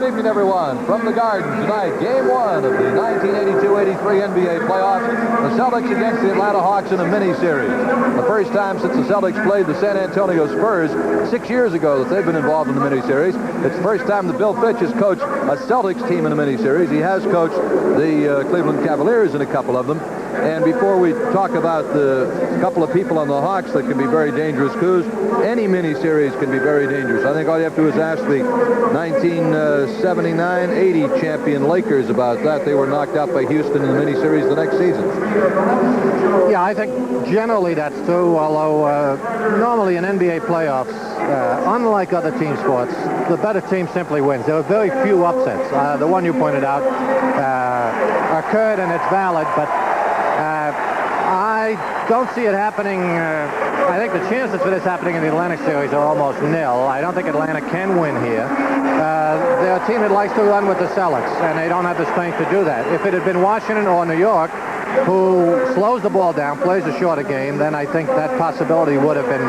Good evening, everyone. From the Garden tonight, Game 1 of the 1982-83 NBA playoffs. The Celtics against the Atlanta Hawks in a mini-series. The first time since the Celtics played the San Antonio Spurs 6 years ago that they've been involved in the mini-series. It's the first time that Bill Fitch has coached a Celtics team in a mini-series. He has coached the Cleveland Cavaliers in a couple of them. And before we talk about the couple of people on the Hawks that can be very dangerous, Coos, any mini-series can be very dangerous. I think all you have to do is ask the 1979-80 champion Lakers about that. They were knocked out by Houston in the mini-series the next season. Yeah, I think generally that's true, although normally in NBA playoffs, unlike other team sports, the better team simply wins. There are very few upsets. The one you pointed out occurred, and it's valid, but I don't see it happening. I think the chances for this happening in the Atlantic series are almost nil. I don't think Atlanta can win here. They're a team that likes to run with the Celtics, and they don't have the strength to do that. If it had been Washington or New York, who slows the ball down, plays a shorter game, then I think that possibility would have been,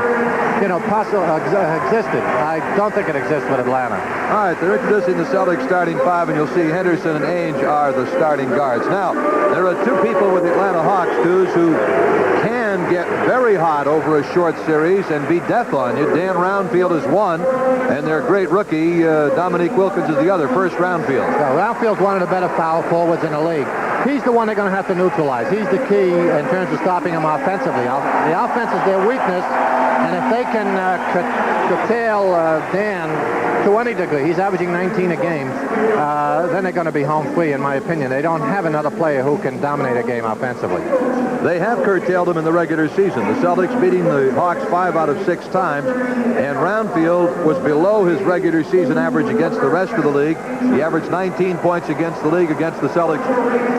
existed. I don't think it exists with Atlanta. All right, they're introducing the Celtics starting five, and you'll see Henderson and Ainge are the starting guards. Now, there are two people with the Atlanta Hawks, Coos, who can get very hot over a short series and be death on you. Dan Roundfield is one, and their great rookie, Dominique Wilkins, is the other. First, Roundfield. Roundfield's one of the better foul forwards in the league. He's the one they're going to have to neutralize. He's the key in terms of stopping him offensively. The offense is their weakness, and if they can curtail Dan to any degree, he's averaging 19 a game, then they're going to be home free, in my opinion. They don't have another player who can dominate a game offensively. They have curtailed him in the regular season. The Celtics beating the Hawks 5 out of 6 times, and Roundfield was below his regular season average against the rest of the league. He averaged 19 points against the league. Against the Celtics,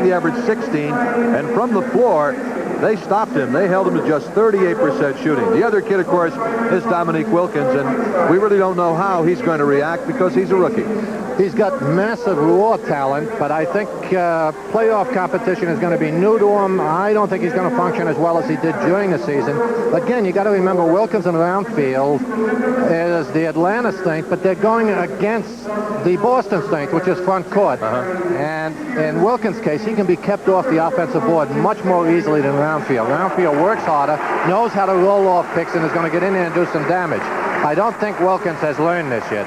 he averaged 16, and from the floor, they stopped him. They held him to just 38% shooting. The other kid, of course, is Dominique Wilkins, and we really don't know how he's going to react because he's a rookie. He's got massive raw talent, but I think playoff competition is going to be new to him. I don't think he's going to function as well as he did during the season. Again, you got to remember Wilkins and Roundfield is the Atlanta strength, but they're going against the Boston strength, which is front court. And in Wilkins' case, he can be kept off the offensive board much more easily than Roundfield. Roundfield works harder, knows how to roll off picks, and is going to get in there and do some damage. I don't think Wilkins has learned this yet.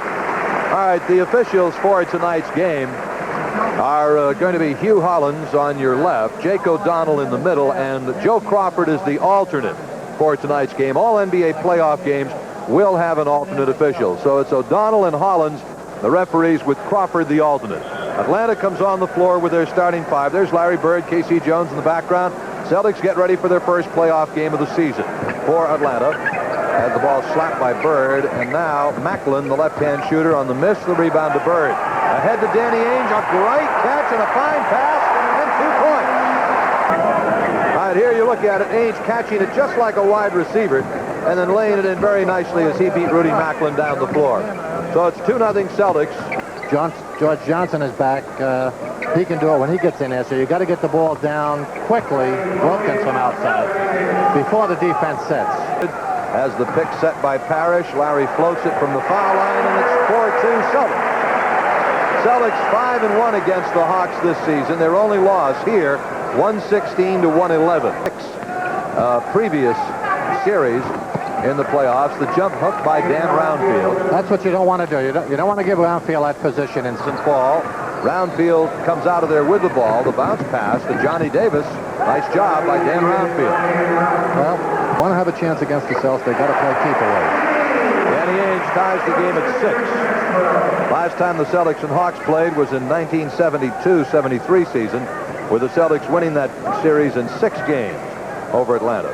All right, the officials for tonight's game are going to be Hugh Hollins on your left, Jake O'Donnell in the middle, and Joe Crawford is the alternate for tonight's game. All NBA playoff games will have an alternate official. So it's O'Donnell and Hollins, the referees, with Crawford the alternate. Atlanta comes on the floor with their starting five. There's Larry Bird, Casey Jones in the background. Celtics get ready for their first playoff game of the season for Atlanta. Had the ball slapped by Bird, and now Macklin, the left-hand shooter, on the miss, the rebound to Bird. Ahead to Danny Ainge, a great catch and a fine pass, and 2 points. All right, here you look at it, Ainge catching it just like a wide receiver, and then laying it in very nicely as he beat Rudy Macklin down the floor. So it's 2-0 Celtics. George Johnson is back. He can do it when he gets in there, so you got to get the ball down quickly, Wilkins from outside, before the defense sets. As the pick set by Parrish, Larry floats it from the foul line, and it's 4-2 Celtics. Celtics 5-1 against the Hawks this season. Their only loss here, 116-111. Previous series in the playoffs, the jump hook by Dan Roundfield. That's what you don't want to do. You don't want to give Roundfield that position in fall. Roundfield comes out of there with the ball. The bounce pass to Johnny Davis. Nice job by Dan Roundfield. Well, want to have a chance against the Celtics, they got to play keep away. Danny Ainge ties the game at 6. Last time the Celtics and Hawks played was in 1972-73 season, with the Celtics winning that series in 6 games over Atlanta.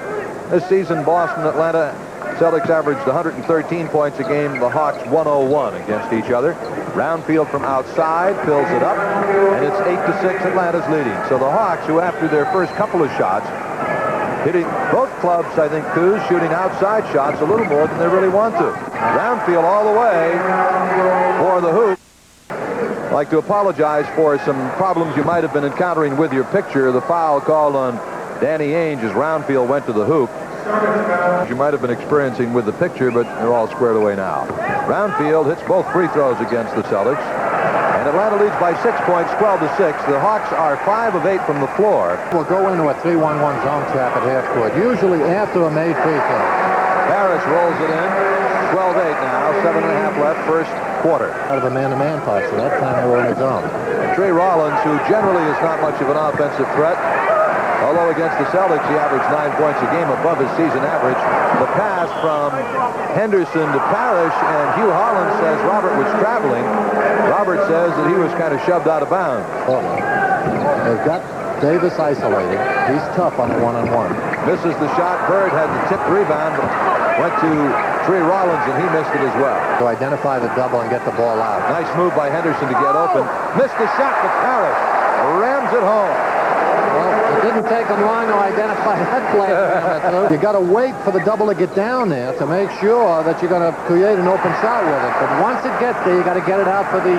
This season, Boston, Atlanta, Celtics averaged 113 points a game. The Hawks 101 against each other. Roundfield from outside fills it up, and it's 8-6. Atlanta's leading. So the Hawks, who after their first couple of shots, hitting both clubs, I think, Coos, shooting outside shots a little more than they really want to. Roundfield all the way for the hoop. I'd like to apologize for some problems you might have been encountering with your picture. The foul called on Danny Ainge as Roundfield went to the hoop. You might have been experiencing with the picture, but they're all squared away now. Roundfield hits both free throws against the Celtics, And Atlanta leads by 6 points, 12-6. The Hawks are 5 of 8 from the floor. We'll go into a 3-1-1 zone trap at half court, usually after a made free throw. Parrish rolls it in. 12-8 now, 7.5 left, first quarter. Out of a man-to-man posture. That time they were in the zone. Trey Rollins, who generally is not much of an offensive threat, although against the Celtics he averaged 9 points a game above his season average. The pass from Henderson to Parrish, and Hugh Hollins says Robert was traveling. Robert says that he was kind of shoved out of bounds. Oh, they've got Davis isolated. He's tough on the one-on-one. Misses the shot. Bird had the tipped rebound, but went to Trey Rollins, and he missed it as well. To identify the double and get the ball out. Nice move by Henderson to get open. Missed the shot, but Parrish rams it home. Well, it didn't take them long to identify that play. You got to wait for the double to get down there to make sure that you're going to create an open shot with it. But once it gets there, you got to get it out for the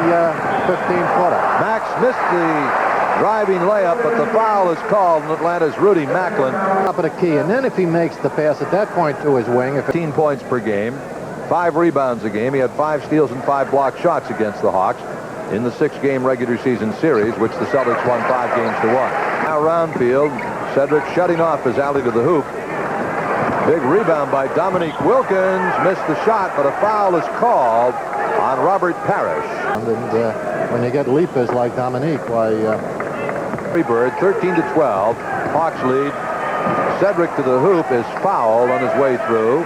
15-footer. Max missed the driving layup, but the foul is called, and Atlanta's Rudy Macklin. Top of the key, and then if he makes the pass at that point to his wing... 15 points per game, 5 rebounds a game. He had 5 steals and 5 blocked shots against the Hawks in the 6-game regular season series, which the Celtics won 5 games to 1. Now Roundfield, Cedric shutting off his alley to the hoop. Big rebound by Dominique Wilkins, missed the shot, but a foul is called on Robert Parrish. And when you get leapers like Dominique, why... Bird, 13-12. Hawks lead. Cedric to the hoop is fouled on his way through.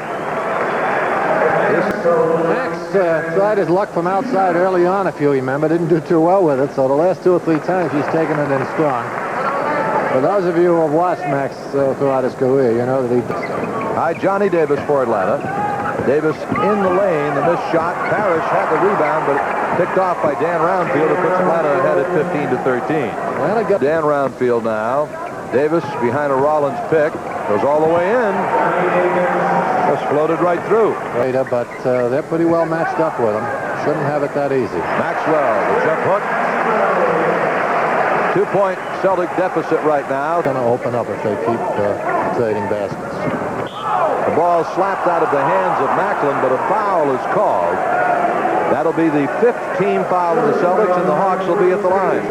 Max tried his luck from outside early on, if you remember. Didn't do too well with it, so the last 2 or 3 times he's taken it in strong. For those of you who have watched Max throughout his career, you know that he... Hi, Johnny Davis for Atlanta. Davis in the lane, the missed shot. Parrish had the rebound, but picked off by Dan Roundfield, who puts Atlanta ahead at 15-13. Atlanta got Dan Roundfield now. Davis behind a Rollins pick. Goes all the way in. Just floated right through. later, but they're pretty well matched up with him. Shouldn't have it that easy. Maxwell, the jump hook. 2-point Celtic deficit right now. Going to open up if they keep trading baskets. The ball slapped out of the hands of Macklin, but a foul is called. That'll be the 5th team foul of the Celtics, and the Hawks will be at the line.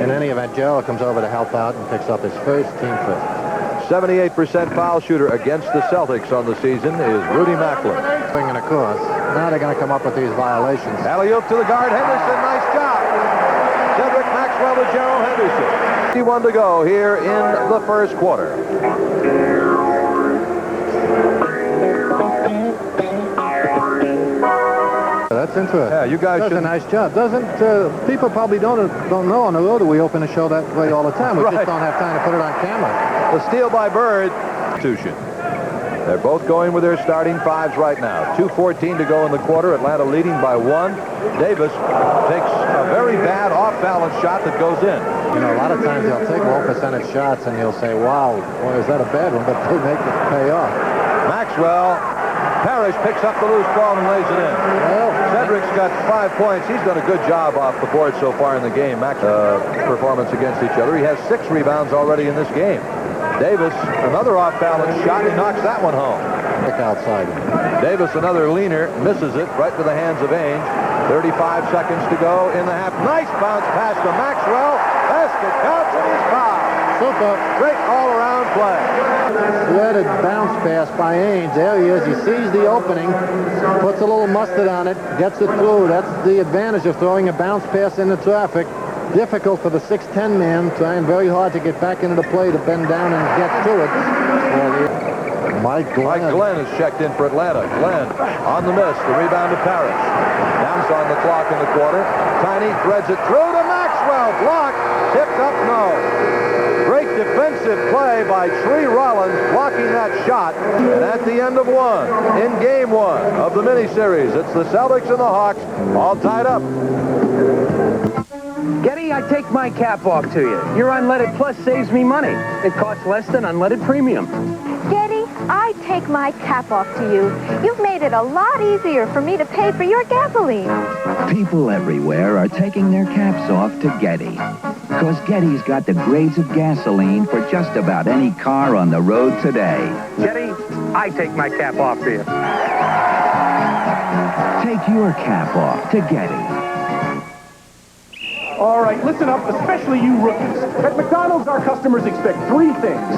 In any event, Gerald comes over to help out and picks up his first team 5th. 78% foul shooter against the Celtics on the season is Rudy Macklin. And of course, now they're going to come up with these violations. Alley-oop to the guard, Henderson, nice job. Cedric Maxwell to Gerald Henderson. 51 to go here in the first quarter. That's interesting. Yeah, you guys does a nice job. Doesn't people probably don't know on the road that we open a show that way all the time. We just don't have time to put it on camera. The steal by Bird. They're both going with their starting 5s right now. 2:14 to go in the quarter. Atlanta leading by 1. Davis takes a very bad off-balance shot that goes in. You know, a lot of times they'll take low percentage shots and you'll say, wow, well, is that a bad one? But they make it pay off. Maxwell. Parrish picks up the loose ball and lays it in. Well, Cedric's got 5 points. He's done a good job off the board so far in the game. Max performance against each other. He has 6 rebounds already in this game. Davis, another off-balance shot. He knocks that one home. Pick outside him. Davis, another leaner, misses it right to the hands of Ainge. 35 seconds to go in the half. Nice bounce pass to Maxwell. Basket counts and he's fouled. Super. Great all-around play. Threaded bounce pass by Ainge. There he is. He sees the opening, puts a little mustard on it, gets it through. That's the advantage of throwing a bounce pass into traffic. Difficult for the 6'10" man, trying very hard to get back into the play to bend down and get to it. Mike Glenn is checked in for Atlanta. Glenn on the miss. The rebound to Parrish. Downs on the clock in the quarter. Tiny threads it through to Maxwell. Blocked. Tipped up, no. Great defensive play by Tree Rollins blocking that shot. And at the end of 1, in game 1 of the miniseries, it's the Celtics and the Hawks all tied up. Getty, I take my cap off to you. Your Unleaded Plus saves me money. It costs less than Unleaded Premium. Getty, I take my cap off to you. You've made it a lot easier for me to pay for your gasoline. People everywhere are taking their caps off to Getty. Because Getty's got the grades of gasoline for just about any car on the road today. Getty, I take my cap off to you. Take your cap off to Getty. All right, listen up, especially you rookies. At McDonald's, our customers expect 3 things.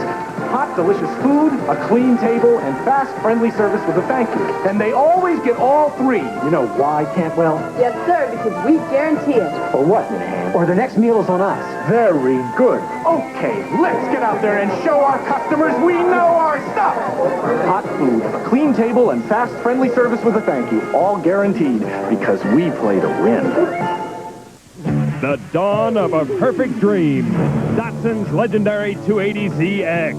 Hot, delicious food, a clean table, and fast, friendly service with a thank you. And they always get all 3. You know why, Cantwell? Yes, sir, because we guarantee it. Or what, Minahan? Or the next meal is on us. Very good. Okay, let's get out there and show our customers we know our stuff. Hot food, a clean table, and fast, friendly service with a thank you. All guaranteed, because we play to win. The dawn of a perfect dream. Datsun's legendary 280ZX.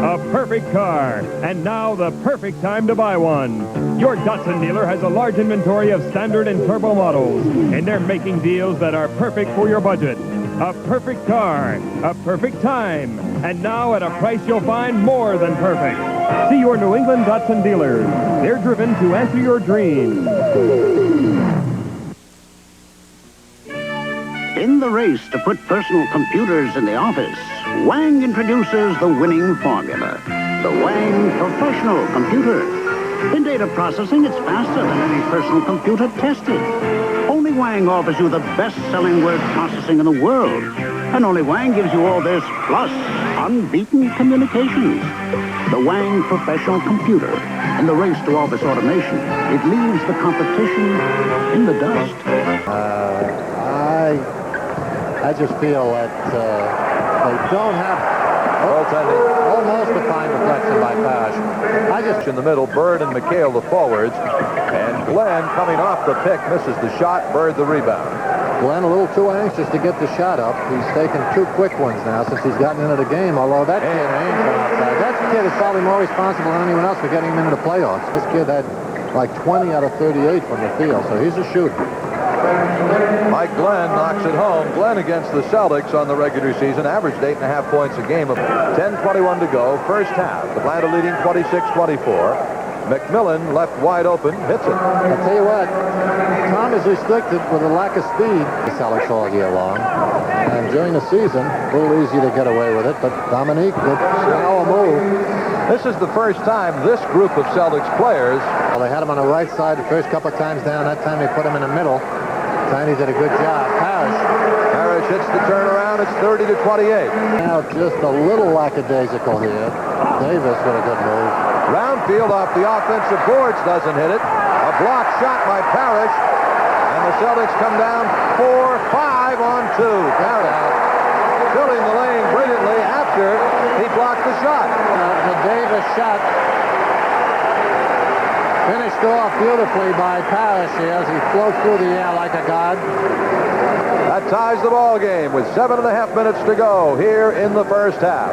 A perfect car, and now the perfect time to buy one. Your Datsun dealer has a large inventory of standard and turbo models, and they're making deals that are perfect for your budget. A perfect car, a perfect time, and now at a price you'll find more than perfect. See your New England Datsun dealers. They're driven to answer your dreams. In the race to put personal computers in the office, Wang introduces the winning formula. The Wang Professional Computer. In data processing, it's faster than any personal computer tested. Only Wang offers you the best-selling word processing in the world. And only Wang gives you all this, plus unbeaten communications. The Wang Professional Computer. In the race to office automation, it leaves the competition in the dust. I just feel that they don't have almost a fine deflection by Parrish. In the middle, Bird and McCale the forwards, and Glenn coming off the pick misses the shot. Bird the rebound. Glenn a little too anxious to get the shot up. He's taken 2 quick ones now since he's gotten into the game, although that kid aims from outside. That kid is probably more responsible than anyone else for getting him into the playoffs. This kid had like 20 out of 38 from the field, so he's a shooter. Mike Glenn knocks it home. Glenn against the Celtics on the regular season averaged 8.5 points a game. 10:21 to go, first half. Atlanta leading 26-24. McMillan left wide open, hits it. I'll tell you what, Tom is restricted with a lack of speed. The Celtics all year long. And during the season, a little easy to get away with it, but Dominique, good power move. This is the first time this group of Celtics players... Well, they had him on the right side the first couple of times down. That time they put him in the middle. Tiny did a good job. Parrish hits the turnaround. It's 30-28. Now just a little lackadaisical here. Davis with a good move. Roundfield off the offensive boards, doesn't hit it. A block shot by Parrish. And the Celtics come down 4-5 on 2. Parrish filling the lane brilliantly after he blocked the shot. The Davis shot finished off beautifully by Parrish here as he floats through the air like a god. That ties the ball game with 7.5 minutes to go here in the first half.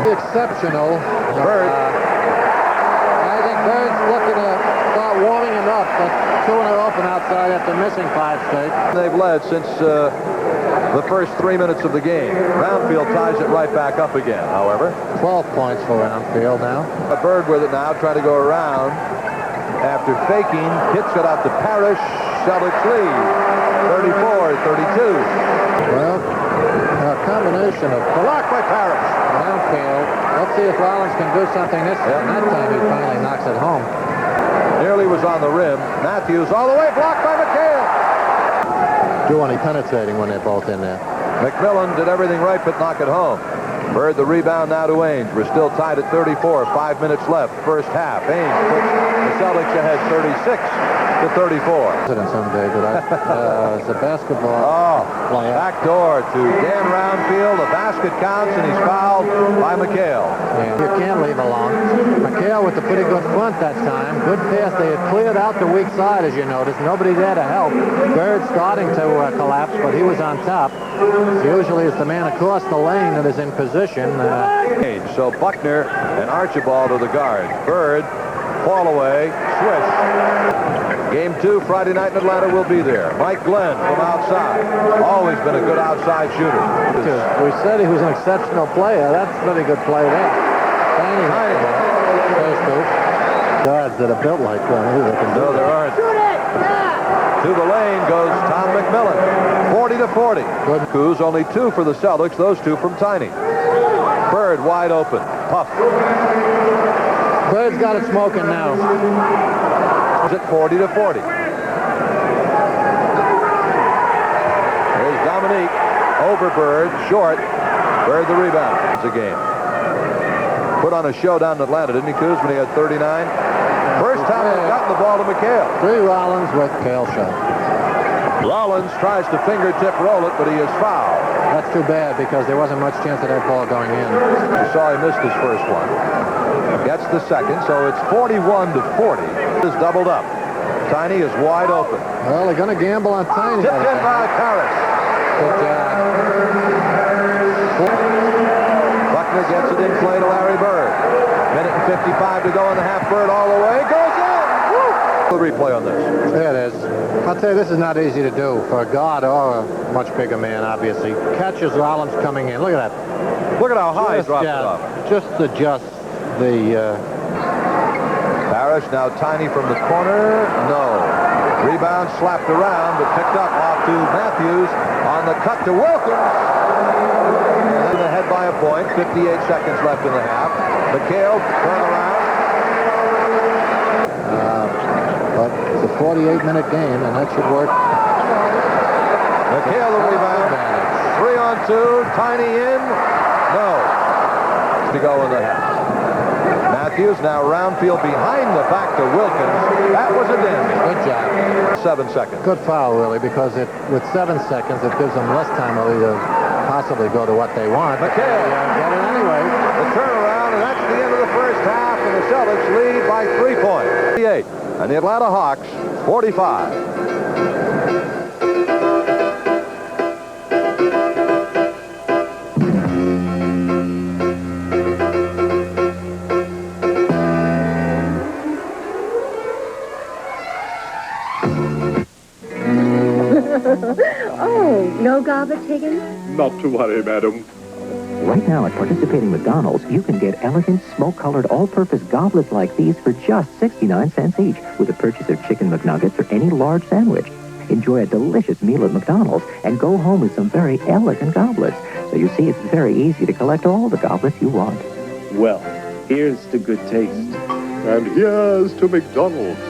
Exceptional. Bird. I think Bird's looking to start warming him up, but 2 in a row from outside after missing 5 straight. They've led since the first 3 minutes of the game. Roundfield ties it right back up again, however. 12 points for Roundfield now. Bird with it now, trying to go around. After faking, hits it out to Parrish. Celtics lead, 34-32. Well, a combination of block by Parrish. Roundfield. Let's see if Rollins can do something this time. That time he finally knocks it home. Nearly was on the rim. Matthews all the way, blocked by McCale. Do any penetrating when they're both in there. McMillan did everything right but knock it home. Bird the rebound now to Ainge. We're still tied at 34. 5 minutes left. First half. Ainge puts the Celtics ahead 36-34. Someday, but it's a basketball player. Back door to Dan Roundfield. The basket counts and he's fouled by McCale. Yeah, you can't leave alone. McCale with a pretty good front that time. Good pass. They had cleared out the weak side, as you noticed. Nobody there to help. Bird starting to collapse, but he was on top. Usually it's the man across the lane that is in position. So Buckner and Archibald are the guards. Bird, fall away, swish. Game 2, Friday night in Atlanta will be there. Mike Glenn from outside. Always been a good outside shooter. We said he was an exceptional player. That's a pretty good play there. Tiny. Those two guards that are built like that. No, there aren't. To the lane goes Tom McMillan. 40-40. Good. Coos, only 2 for the Celtics. Those 2 from Tiny. Bird wide open. Puff. Bird's got it smoking now. Is it 40-40? Dominique over Bird, short. Bird the rebound. It's a game. Put on a show down in Atlanta, didn't he, Coos, when he had 39? First time he's gotten the ball to McCale. 3 Rollins with McCale shot. Rollins tries to fingertip roll it, but he is fouled. That's too bad because there wasn't much chance of that ball going in. You saw he missed his first one. Gets the second, so it's 41-40. Is doubled up. Tiny is wide open. Well, they're going to gamble on Tiny. Tipped in by Parrish. Good job. Buckner gets it in play to Larry Bird. Minute and 55 to go in the half. Bird all the way. Goes in. Woo! The replay on this. There it is. I'll tell you, this is not easy to do for a guard or a much bigger man, obviously. Catches Rollins coming in. Look at that. Look at how high he dropped it off. Just adjust the... Parrish now Tiny from the corner. No. Rebound slapped around, but picked up off to Matthews on the cut to Wilkins. And then ahead by a point. 58 seconds left in the half. McCale turn around. But it's a 48-minute game, and that should work. McCale the rebound. 3 on 2. Tiny in. No. To go in the half. Matthews now Roundfield behind the back to Wilkins. That was a damage. Good job. 7 seconds. Good foul, really, because with 7 seconds, it gives them less time to possibly go to what they want. McCale. Get it anyway. The turnaround, and that's the end of the first half, and the Celtics lead by 3 points. 38. And the Atlanta Hawks, 45. Oh, no garbage, Higgins? Not to worry, madam. Right now at participating McDonald's, you can get elegant, smoke-colored, all-purpose goblets like these for just 69 cents each with the purchase of Chicken McNuggets or any large sandwich. Enjoy a delicious meal at McDonald's and go home with some very elegant goblets. So you see, it's very easy to collect all the goblets you want. Well, here's to good taste. And here's to McDonald's.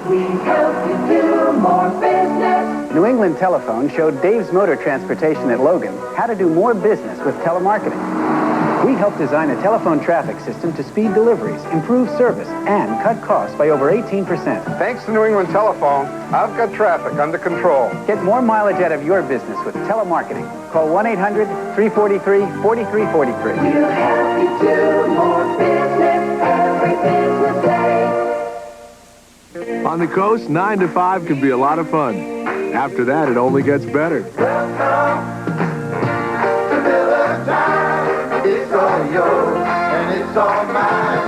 We help you do more business. New England Telephone showed Dave's Motor Transportation at Logan how to do more business with telemarketing. We helped design a telephone traffic system to speed deliveries, improve service, and cut costs by over 18%. Thanks to New England Telephone, I've got traffic under control. Get more mileage out of your business with telemarketing. Call 1-800-343-4343. We'll help you do more business every business day. On the coast, 9 to 5 can be a lot of fun. After that, it only gets better. Welcome to Miller Time. It's all yours and it's all mine.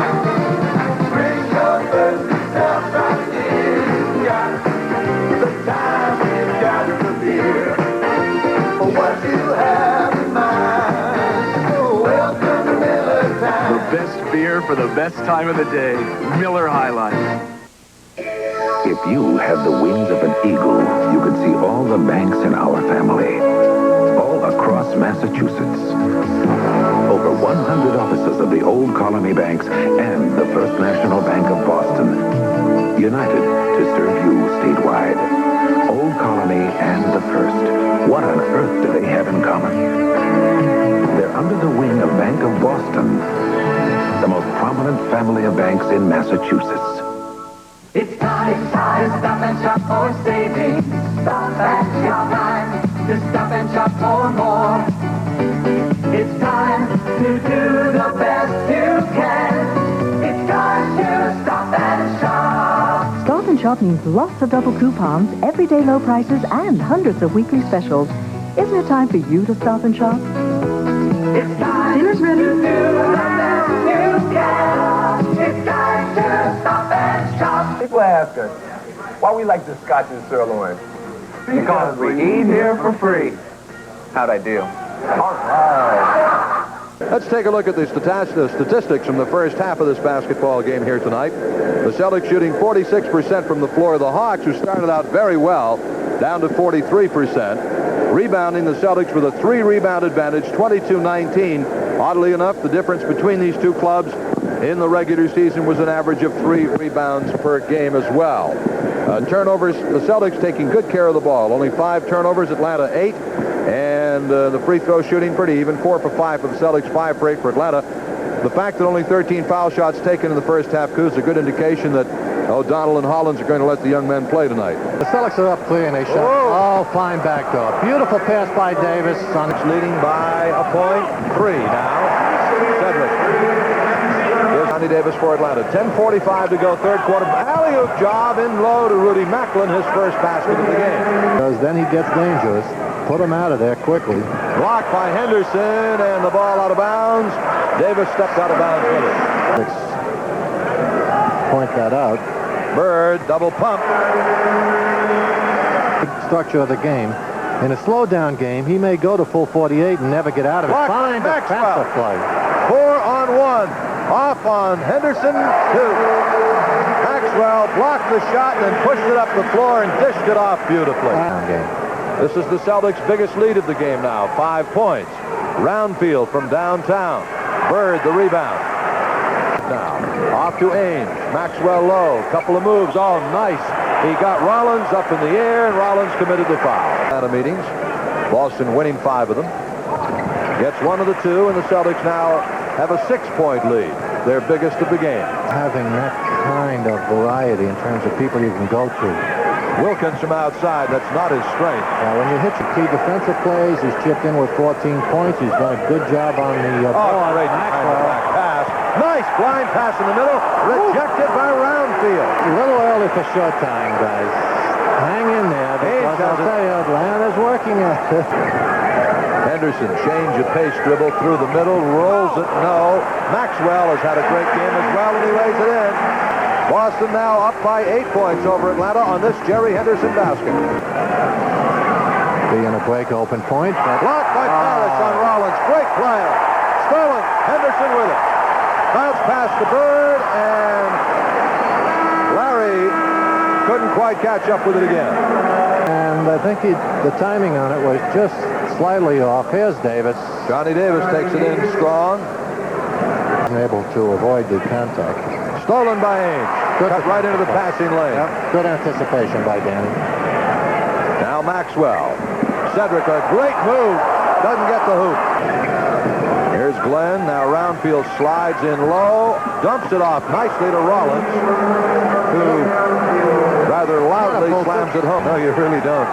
Bring your thirsty self right here. You've got the time, you've got the beer. For what you have in mind. Oh, welcome to Miller Time. The best beer for the best time of the day. Miller High Life. If you had the wings of an eagle, you could see all the banks in our family, all across Massachusetts. Over 100 offices of the old colony banks and the First National Bank of Boston, united to serve you statewide. Old Colony and the First. What on earth do they have in common? They're under the wing of Bank of Boston, the most prominent family of banks in Massachusetts. It's time, stop and shop for savings. Stop and shop time to stop and shop for more. It's time to do the best you can. It's time to stop and shop. Stop and shop means lots of double coupons, everyday low prices, and hundreds of weekly specials. Isn't it time for you to stop and shop? It's time Dinner's ready. to do the best you can. It's time to stop and shop. People ask us why we like the Scotch and sirloin. Because we eat here for free. How'd I do? All right. Let's take a look at the statistics from the first half of this basketball game here tonight. The Celtics shooting 46% from the floor. The Hawks, who started out very well, down to 43%. Rebounding, the Celtics with a 3-rebound advantage, 22-19. Oddly enough, the difference between these two clubs in the regular season was an average of 3 rebounds per game as well. Turnovers, the Celtics taking good care of the ball. Only 5 turnovers, Atlanta 8. And the free throw shooting pretty even. 4 for 5 for the Celtics, 5 for 8 for Atlanta. The fact that only 13 foul shots taken in the first half is a good indication that O'Donnell and Hollins are going to let the young men play tonight. The Celtics are up 3 and they shot. Oh, fine backdoor. Beautiful pass by Davis. It's leading by a point. 3 now. Cedric. Here's Johnny Davis for Atlanta. 10:45 to go, third quarter. Alley-oop job in low to Rudy Macklin, his first basket of the game. Because then he gets dangerous. Put him out of there quickly. Blocked by Henderson, and the ball out of bounds. Davis stepped out of bounds with it. Let's point that out. Bird, double pump. Structure of the game. In a slow-down game, he may go to full 48 and never get out of it. Blocked Fine Maxwell. defensive play. 4-on-1. Off on Henderson, 2. Maxwell blocked the shot and then pushed it up the floor and dished it off beautifully. This is the Celtics' biggest lead of the game now, 5 points. Roundfield from downtown. Bird, the rebound. Now, off to Ainge. Maxwell low. Couple of moves. Oh, nice. He got Rollins up in the air, and Rollins committed the foul. Out of meetings. Boston winning 5 of them. Gets 1 of the 2, and the Celtics now have a 6-point lead. Their biggest of the game. Having that kind of variety in terms of people you can go to. Wilkins from outside, that's not his strength. Now, when you hit your key defensive plays, he's chipped in with 14 points. He's done a good job on the ball. Great back pass. Nice blind pass in the middle. Rejected by Roundfield. A little early for showtime, guys. Hang in there, because I'll tell you, Atlanta's working at it. Henderson, change of pace, dribble through the middle, rolls it, no. Maxwell has had a great game as well, and he lays it in. Boston now up by 8 points over Atlanta on this Jerry Henderson basket. Being a break open point. Blocked by Parrish on Rollins. Great play. Stolen. Henderson with it. Bounce past the Bird, and Larry couldn't quite catch up with it again. And I think the timing on it was just slightly off. Here's Davis. Johnny Davis takes it in strong. Unable to avoid the contact. Stolen by Ainge. Cut right into the passing lane. Yep. Good anticipation by Danny. Now Maxwell. Cedric, a great move. Doesn't get the hoop. Here's Glenn. Now Roundfield slides in low. Dumps it off nicely to Rollins, who rather loudly slams it home. No, you really don't.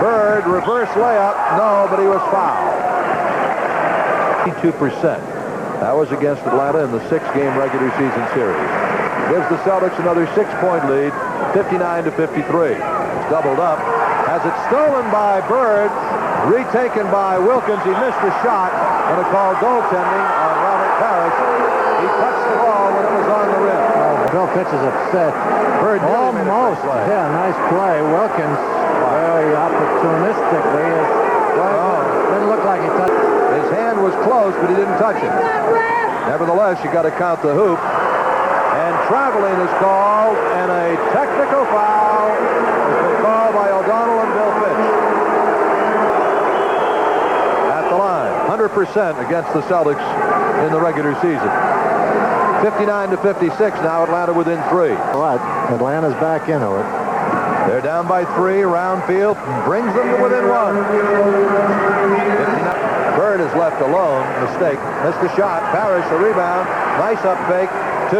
Bird, reverse layup. No, but he was fouled. 82%. That was against Atlanta in the 6-game regular season series. Gives the Celtics another 6-point lead, 59-53. Doubled up. Has it stolen by Bird, retaken by Wilkins. He missed the shot, and a call goaltending on Robert Parrish. He touched the ball when it was on the rim. Bill Fitch is upset. Bird almost. Yeah, nice play. Wilkins very opportunistically. Didn't look like he touched. His hand was close, but he didn't touch it. Nevertheless, you got to count the hoop. And traveling is called, and a technical foul has been called by O'Donnell and Bill Fitch. At the line, 100% against the Celtics in the regular season. 59-56 now, Atlanta within 3. All right, Atlanta's back into it. They're down by 3. Roundfield brings them to within 1. 59. Bird is left alone. Mistake. Missed the shot. Parrish, a rebound. Nice up fake. 2.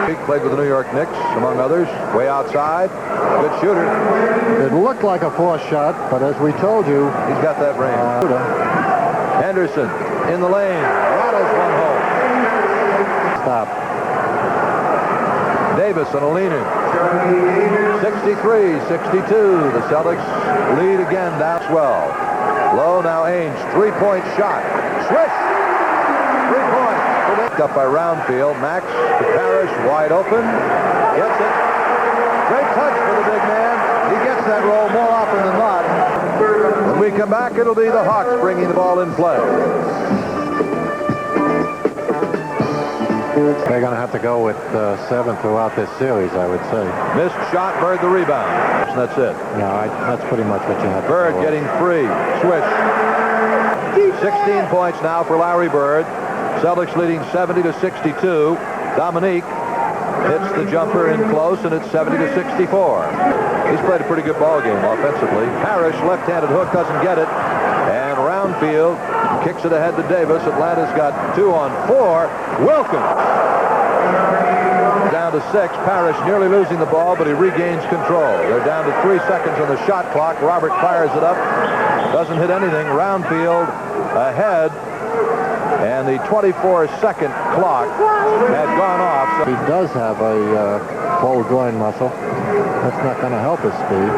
He played with the New York Knicks, among others. Way outside. Good shooter. It looked like a forced shot, but as we told you, he's got that range. Henderson in the lane. Rattles one home. Stop. Davis on a leaner. 63-62. The Celtics lead again. Maxwell. Low now Ainge. 3-point shot. Swish. 3 points. Up by Roundfield. Max to Parrish. Wide open. Gets it. Great touch for the big man. He gets that roll more often than not. When we come back, it'll be the Hawks bringing the ball in play. They're going to have to go with 7 throughout this series, I would say. Missed shot, Bird the rebound. That's it. No, that's pretty much what you have. Bird getting free. Swish. 16 points now for Larry Bird. Celtics leading 70-62. Dominique hits the jumper in close, and it's 70-64. He's played a pretty good ball game offensively. Parrish, left-handed hook, doesn't get it. And Roundfield kicks it ahead to Davis. Atlanta's got 2 on 4. Wilkins down to 6. Parrish nearly losing the ball, but he regains control. They're down to 3 seconds on the shot clock. Robert fires it up. Doesn't hit anything. Roundfield ahead. And the 24-second clock had gone off. So he does have a cold groin muscle. That's not going to help his speed.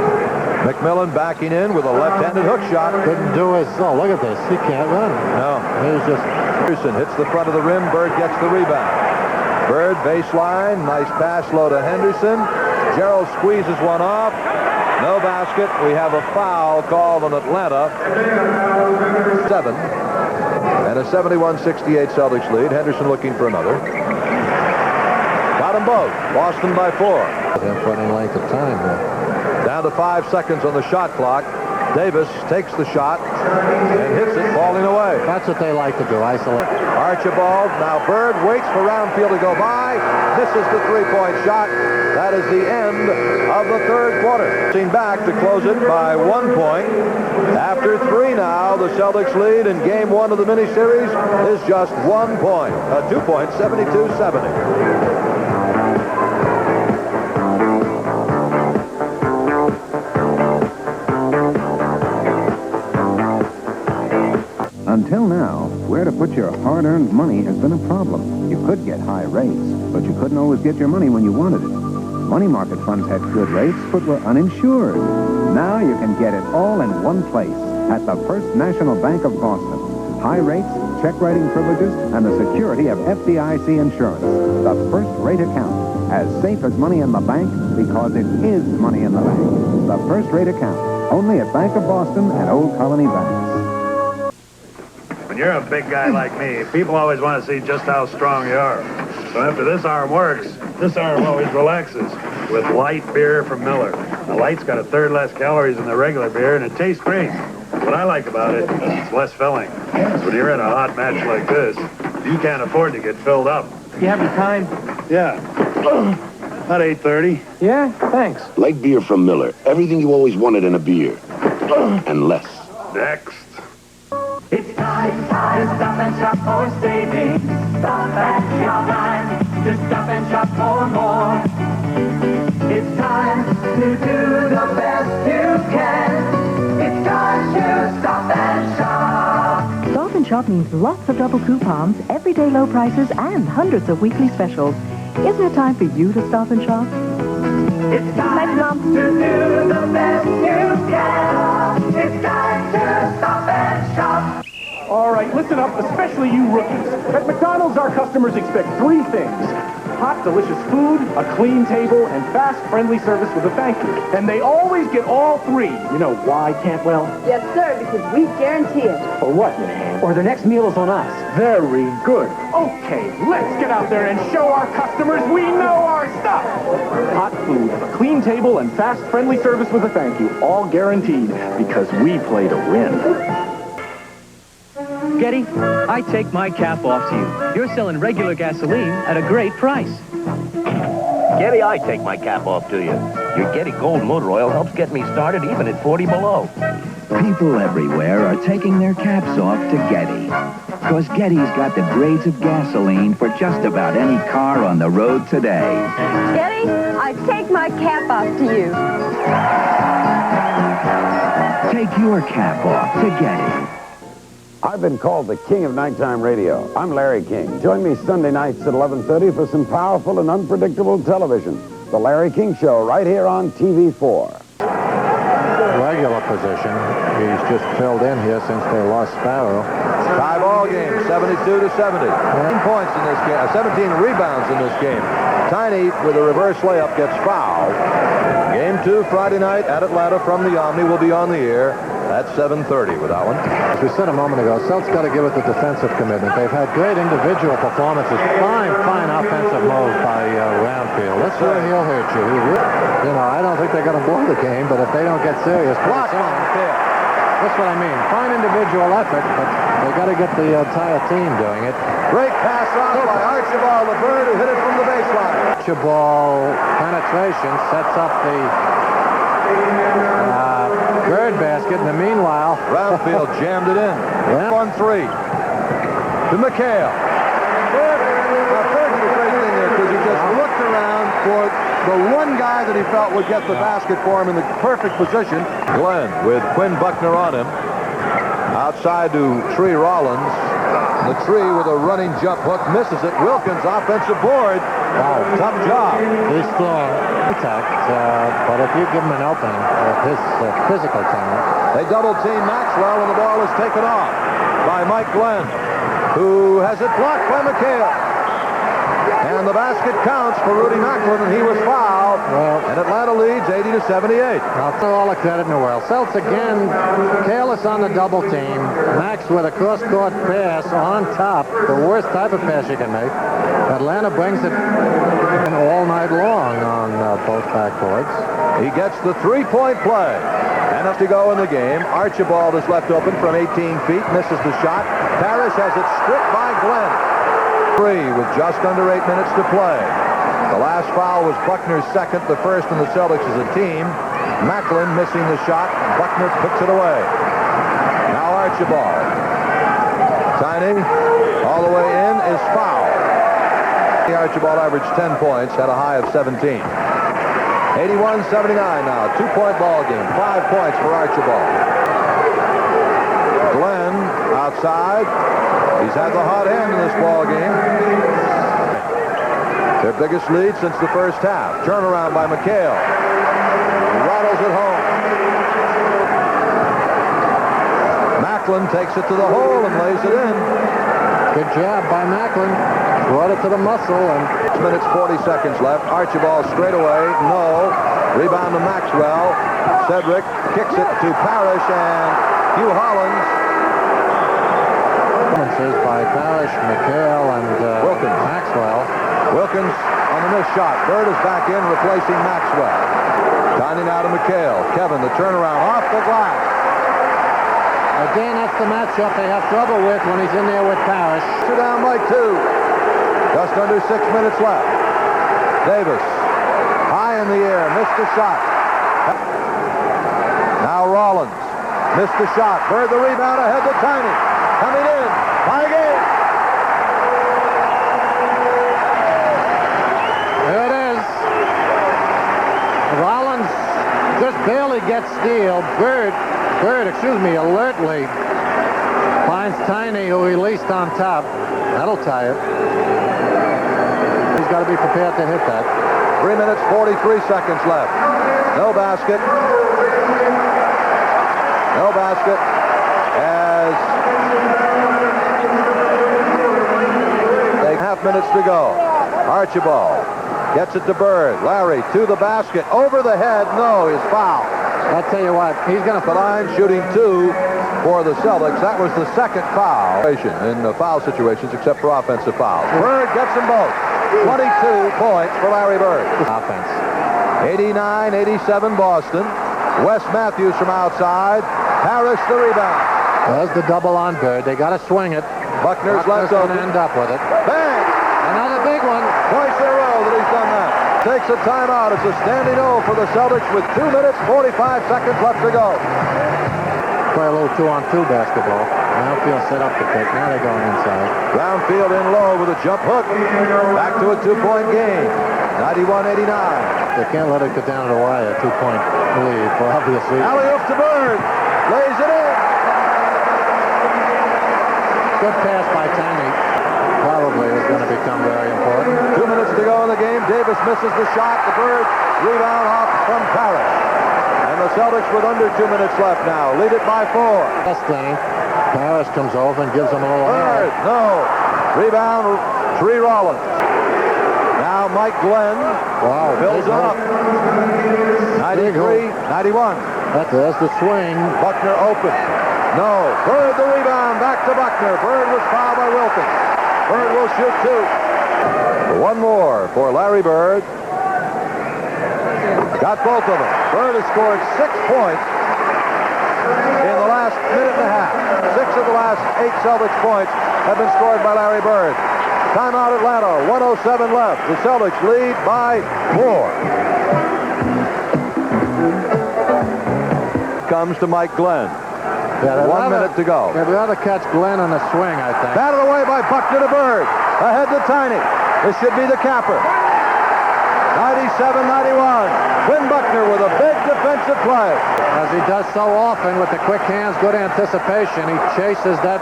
McMillan backing in with a left-handed hook shot. Couldn't do his... Oh, look at this. He can't run. No. He was just... Henderson hits the front of the rim. Bird gets the rebound. Bird, baseline. Nice pass low to Henderson. Gerald squeezes one off. No basket. We have a foul called on Atlanta. 7. And a 71-68 Celtics lead. Henderson looking for another. Got them both. Boston by 4. For any length of time here. Down to 5 seconds on the shot clock. Davis takes the shot and hits it, falling away. That's what they like to do, isolate. Archibald, now Bird waits for Roundfield to go by. Misses the three-point shot. That is the end of the third quarter. Seen back to close it by 1 point. After 3 now, the Celtics lead in game 1 of the miniseries is just 1 point. A 2-point, 72-70. Until now, where to put your hard-earned money has been a problem. You could get high rates, but you couldn't always get your money when you wanted it. Money market funds had good rates, but were uninsured. Now you can get it all in one place at the First National Bank of Boston. High rates, check writing privileges, and the security of FDIC insurance. The first rate account, as safe as money in the bank because it is money in the bank. The first rate account, only at Bank of Boston and Old Colony Banks. When you're a big guy like me, people always want to see just how strong you are. So after this arm works, this arm always relaxes with light beer from Miller. The light's got 1/3 less calories than the regular beer, and it tastes great. What I like about it, it's less filling. So when you're in a hot match like this, you can't afford to get filled up. You have any time? Yeah. About 8:30. Yeah, thanks. Light beer from Miller. Everything you always wanted in a beer. And less. Next. It's time to stop and shop for savings. Stop and shop time to stop and shop for more. It's time to do the best you can. It's time to stop and shop. Stop and Shop means lots of double coupons, everyday low prices, and hundreds of weekly specials. Isn't it time for you to stop and shop? It's time to do the best you can. It's time to stop and shop. All right, listen up, especially you rookies. At McDonald's, our customers expect 3 things. Hot, delicious food, a clean table, and fast, friendly service with a thank you. And they always get all 3. You know why, Cantwell? Yes, sir, because we guarantee it. Or what? Or their next meal is on us. Very good. Okay, let's get out there and show our customers we know our stuff. Hot food, a clean table, and fast, friendly service with a thank you. All guaranteed because we play to win. Getty, I take my cap off to you. You're selling regular gasoline at a great price. Getty, I take my cap off to you. Your Getty Gold Motor Oil helps get me started even at 40 below. People everywhere are taking their caps off to Getty. Because Getty's got the grades of gasoline for just about any car on the road today. Getty, I take my cap off to you. Take your cap off to Getty. I've been called the king of nighttime radio. I'm Larry King. Join me Sunday nights at 11:30 for some powerful and unpredictable television. The Larry King Show right here on TV4. Regular position. He's just filled in here since they lost Sparrow. 5 ball game, 72-70. 10 points in this game, 17 rebounds in this game. Tiny with a reverse layup gets fouled. Game 2 Friday night at Atlanta from the Omni will be on the air at 7:30 with that one. As we said a moment ago, Celts got to give it the defensive commitment. They've had great individual performances. Fine offensive move by Roundfield. That's where he'll hurt you. I don't think they're going to blow the game, but if they don't get serious, block on. That's what I mean. Fine individual effort, but they got to get the entire team doing it. Great pass off by Archibald, the Bird, who hit it from the baseline. Archibald penetration sets up the Bird basket. In the meanwhile, Roundfield jammed it in. Yeah. 1-3 to McCale. Bird did a great thing there because he just looked around for the one guy that he felt would get the basket for him in the perfect position. Glenn with Quinn Buckner on him. Outside to Tree Rollins. The Tree with a running jump hook misses it. Wilkins offensive board. Wow, tough job. He's strong. Contact, but if you give him an opening with his physical talent. They double team Maxwell and the ball is taken off by Mike Glenn, who has it blocked by McCale. And the basket counts for Rudy Macklin, and he was fouled. And Atlanta leads 80-78. I'll throw all the credit in the world. Celtics again, careless on the double team. Max with a cross-court pass on top. The worst type of pass you can make. Atlanta brings it all night long on both backboards. He gets the three-point play. And up to go in the game. Archibald is left open from 18 feet, misses the shot. Parrish has it stripped by Glenn. With just under 8 minutes to play. The last foul was Buckner's second, the first in the Celtics as a team. Macklin missing the shot. Buckner puts it away. Now Archibald. Tiny, all the way in, is fouled. Archibald averaged 10 points, had a high of 17. 81-79 now, 2-point ball game, 5 points for Archibald. Glenn outside. He's had the hot hand in this ball game. Their biggest lead since the first half. Turnaround by McCale. Rattles it home. Macklin takes it to the hole and lays it in. Good job by Macklin. Brought it to the muscle. And 6 minutes, 40 seconds left. Archibald straight away. No. Rebound to Maxwell. Cedric kicks it to Parrish and Hugh Hollins. By Parrish, McCale, and Wilkins. Maxwell. Wilkins on the missed shot. Bird is back in, replacing Maxwell. Tiny now to McCale. Kevin, the turnaround off the glass. Again, that's the matchup they have trouble with when he's in there with Parrish. Two down by 2. Just under 6 minutes left. Davis, high in the air, missed the shot. Now Rollins, missed the shot. Bird the rebound ahead to Tiny. Coming in. Tie game. There it is. Rollins just barely gets steal. Bird, alertly finds Tiny, who he released on top. That'll tie it. He's got to be prepared to hit that. 3 minutes, 43 seconds left. No basket. No basket. As 8.5 minutes to go. Archibald gets it to Bird. Larry to the basket. Over the head. No, he's fouled. I'll tell you what, he's going to the line shooting 2 for the Celtics. That was the second foul in foul situations except for offensive fouls. Bird gets them both. 22 points for Larry Bird. Offense. 89-87 Boston. Wes Matthews from outside. Parrish the rebound. There's the double on Bird. They got to swing it. Buckner's left going open. to end up with it. Bang! Another big one. Twice in a row that he's done that. Takes a timeout. It's a standing O for the Celtics with 2 minutes, 45 seconds left to go. Play a little 2-on-2 basketball. Roundfield set up the pick. Now they're going inside. Roundfield in low with a jump hook. Back to a 2-point game. 91-89. They can't let it get down to the wire. 2-point lead for obviously. Alley-oop to Bird. Lays it in. Good pass by Tiny. Probably is going to become very important. 2 minutes to go in the game. Davis misses the shot. The Bird rebound off from Parrish. And the Celtics with under 2 minutes left now. Lead it by 4. Best thing. Parrish comes over and gives him a little Bird, no. Rebound, Tree Rollins. Now Mike Glenn. Wow. Builds up. 93-91. There's the swing. Buckner open. No. Bird the rebound. Back to Buckner. Bird was fouled by Wilkins. Bird will shoot 2. One more for Larry Bird. Got both of them. Bird has scored 6 points in the last minute and a half. 6 of the last 8 Celtics points have been scored by Larry Bird. Timeout Atlanta. 1:07 left. The Celtics lead by 4. Comes to Mike Glenn. Yeah, 1 minute to go. They'd rather catch Glenn on the swing, I think. Batted away by Buckner to Bird. Ahead to Tiny. This should be the capper. 97-91. Quinn Buckner with a big defensive play. As he does so often with the quick hands, good anticipation. He chases that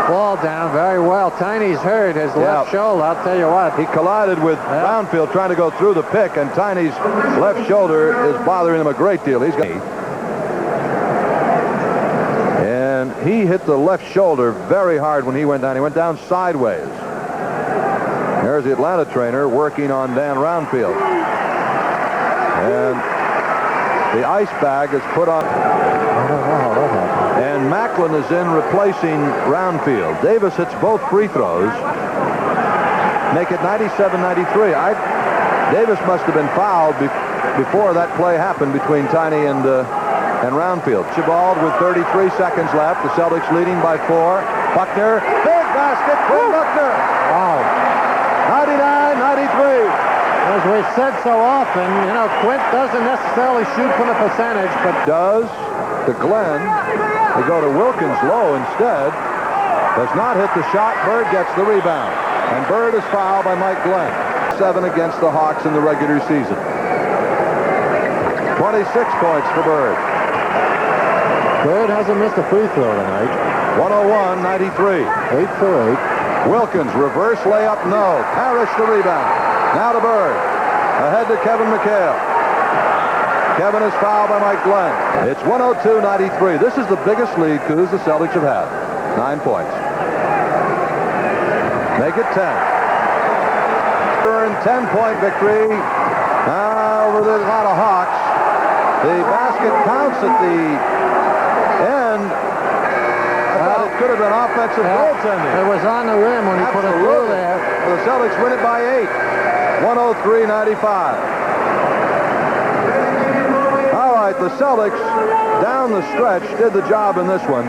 ball down very well. Tiny's hurt his left shoulder, I'll tell you what. He collided with Roundfield trying to go through the pick, and Tiny's left shoulder is bothering him a great deal. He's got... And he hit the left shoulder very hard when he went down. He went down sideways. There's the Atlanta trainer working on Dan Roundfield. And the ice bag is put on. And Macklin is in replacing Roundfield. Davis hits both free throws. Make it 97-93. Davis must have been fouled before that play happened between Tiny and Roundfield. Archibald with 33 seconds left. The Celtics leading by 4. Buckner, big basket, Quinn Buckner. Wow. 99-93. As we've said so often, you know, Quint doesn't necessarily shoot from the percentage, but does to Glenn. They go to Wilkins low instead. Does not hit the shot. Bird gets the rebound. And Bird is fouled by Mike Glenn. 7 against the Hawks in the regular season. 26 points for Bird. Bird hasn't missed a free throw tonight. 101-93. 8 for 8. Wilkins, reverse layup, no. Parrish the rebound. Now to Bird. Ahead to Kevin McCale. Kevin is fouled by Mike Glenn. It's 102-93. This is the biggest lead Coos the Celtics have had. 9 points. Make it 10. 10-point victory. Now over the Atlanta Hawks. The basket counts at the end. It could have been offensive goaltending. It was on the rim when he put it through there. The Celtics win it by 8. 103-95. All right, the Celtics down the stretch did the job in this one.